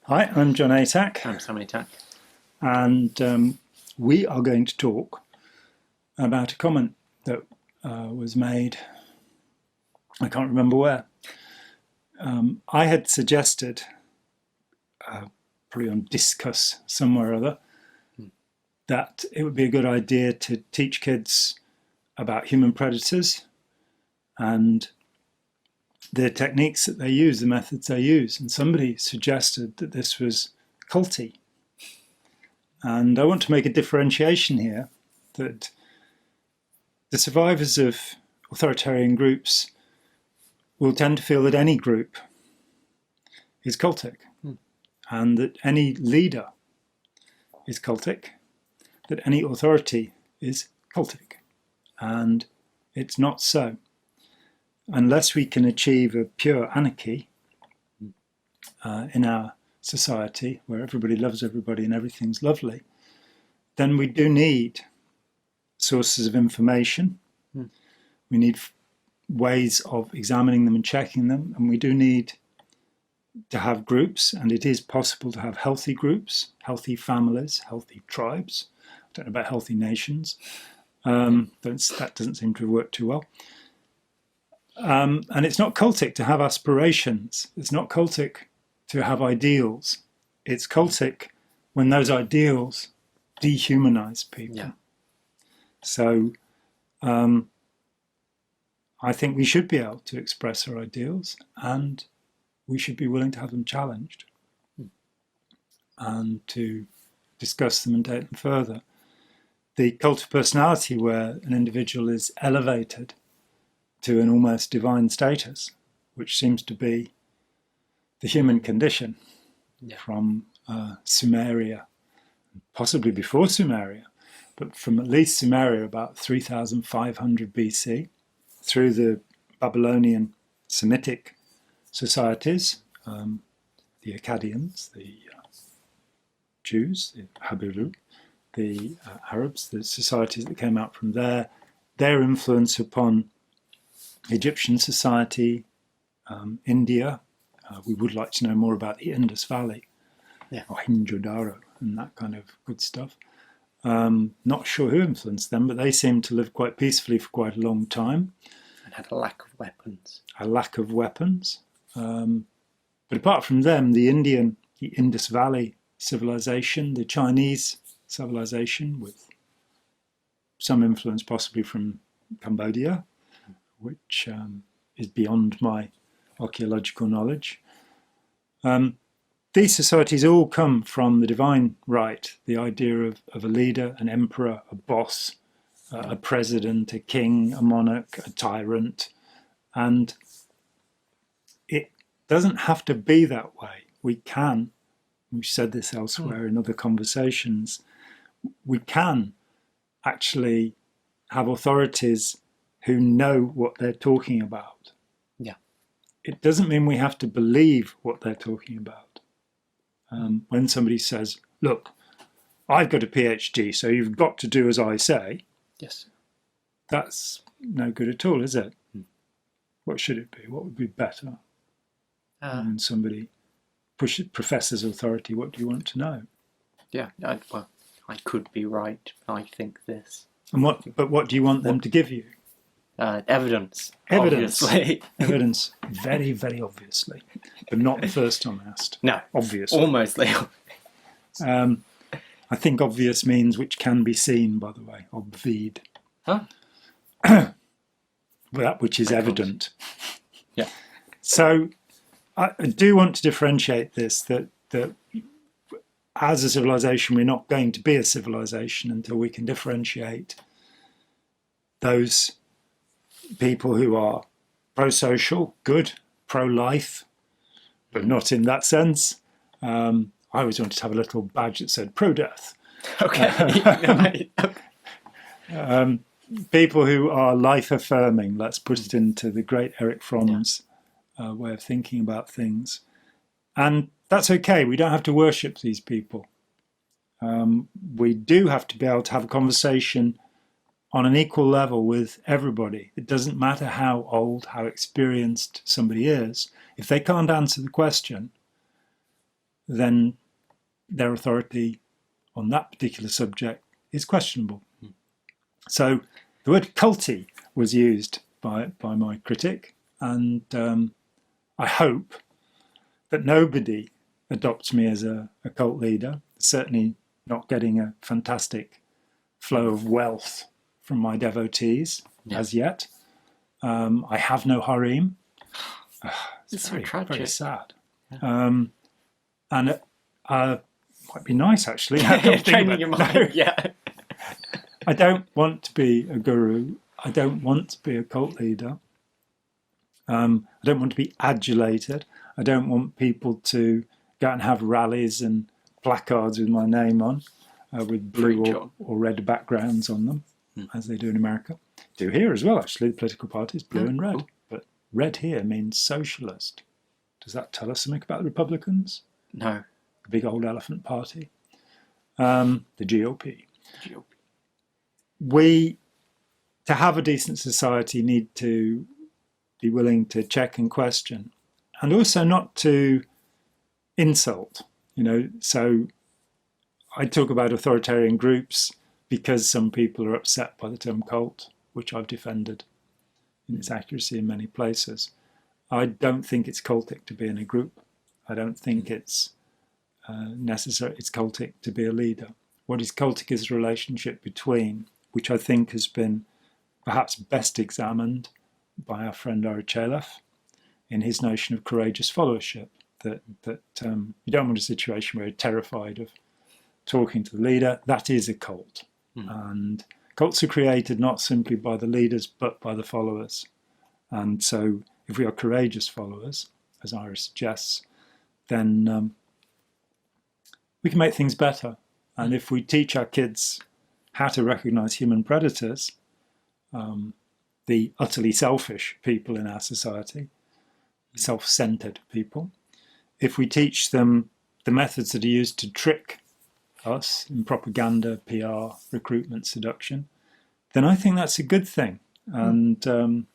Hi, I'm John Atack, I'm Sam Atack. and we are going to talk about a comment that was made, I can't remember where. I had suggested, probably on Discuss somewhere or other, that it would be a good idea to teach kids about human predators and the techniques that they use, the methods they use. And somebody suggested that this was culty. And I want to make a differentiation here that the survivors of authoritarian groups will tend to feel that any group is cultic, and that any leader is cultic, that any authority is cultic. And it's not so. Unless we can achieve a pure anarchy in our society where everybody loves everybody and everything's lovely, then we do need sources of information. We need ways of examining them and checking them, and we do need to have groups, and it is possible to have healthy groups, healthy families, healthy tribes. I don't know about healthy nations. That doesn't seem to have worked too well. And it's not cultic to have aspirations. It's not cultic to have ideals. It's cultic when those ideals dehumanize people. Yeah. So I think we should be able to express our ideals, and we should be willing to have them challenged and to discuss them and take them further. The cult of personality, where an individual is elevated to an almost divine status, which seems to be the human condition from Sumeria, possibly before Sumeria, but from at least Sumeria about 3,500 BC, through the Babylonian Semitic societies, the Akkadians, the Jews, the Habiru, the Arabs, the societies that came out from there, their influence upon Egyptian society, India. We would like to know more about the Indus Valley, or Mohenjo-daro, and that kind of good stuff. Not sure who influenced them, but they seemed to live quite peacefully for quite a long time. And had a lack of weapons. A lack of weapons. But apart from them, the Indus Valley civilization, the Chinese civilization, with some influence possibly from Cambodia, which is beyond my archaeological knowledge. These societies all come from the divine right, the idea of a leader, an emperor, a boss, a president, a king, a monarch, a tyrant. And it doesn't have to be that way. We've said this elsewhere in other conversations, we can actually have authorities who know what they're talking about. Yeah. It doesn't mean we have to believe what they're talking about. When somebody says, look, I've got a PhD, so you've got to do as I say. Yes. That's no good at all, is it? What should it be? What would be better? When somebody professes authority, what do you want to know? Yeah, I could be right. I think this. And what do you want them to give you? Evidence. Evidence. Obviously. Evidence, very, very obviously. But not the first time asked. No. Obviously. Almost. I think obvious means which can be seen, by the way. Obvied. Huh? That which is evident. Yeah. So I do want to differentiate this, that as a civilization, we're not going to be a civilization until we can differentiate those people who are pro-social, good, pro-life, but not in that sense. I always wanted to have a little badge that said pro-death. Okay. People who are life-affirming, let's put it into the great Erich Fromm's way of thinking about things. And that's okay. We don't have to worship these people. We do have to be able to have a conversation on an equal level with everybody. It doesn't matter how old, how experienced somebody is. If they can't answer the question, then their authority on that particular subject is questionable. So the word culty was used by my critic, and I hope that nobody adopts me as a cult leader, certainly not getting a fantastic flow of wealth from my devotees as yet. I have no harem. It's so tragic. Very sad. Yeah. And it might be nice, actually. Training your mind, yeah. I don't want to be a guru. I don't want to be a cult leader. I don't want to be adulated. I don't want people to go out and have rallies and placards with my name on, with blue or red backgrounds on them, as they do in America. Do here as well, actually. The political parties, blue and red. Cool. But red here means socialist. Does that tell us something about the Republicans? No. The big old elephant party. The GOP. We, to have a decent society, need to be willing to check and question, and also not to insult. So I talk about authoritarian groups because some people are upset by the term cult, which I've defended in its accuracy in many places. I don't think it's cultic to be in a group. I don't think it's necessary. It's cultic to be a leader. What is cultic is a relationship between, which I think has been perhaps best examined by our friend Arachelef in his notion of courageous followership, that you don't want a situation where you're terrified of talking to the leader. That is a cult. And cults are created not simply by the leaders, but by the followers. And so if we are courageous followers, as Ira suggests, then we can make things better. And if we teach our kids how to recognize human predators, the utterly selfish people in our society, self-centered people, if we teach them the methods that are used to trick us in propaganda, PR, recruitment, seduction, then I think that's a good thing. And,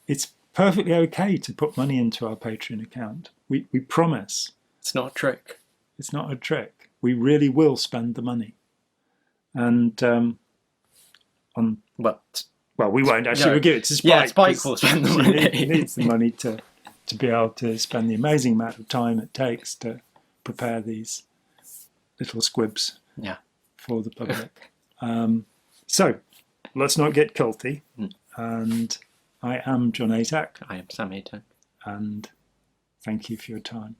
it's perfectly okay to put money into our Patreon account. We promise. It's not a trick. It's not a trick. We really will spend the money. And well, we won't actually. We'll give it to Spike. Yeah, Spike will spend the money. He needs the money to be able to spend the amazing amount of time it takes to prepare these little squibs for the public. So let's not get culty. And I am John Atack. I am Sam Atack. And thank you for your time.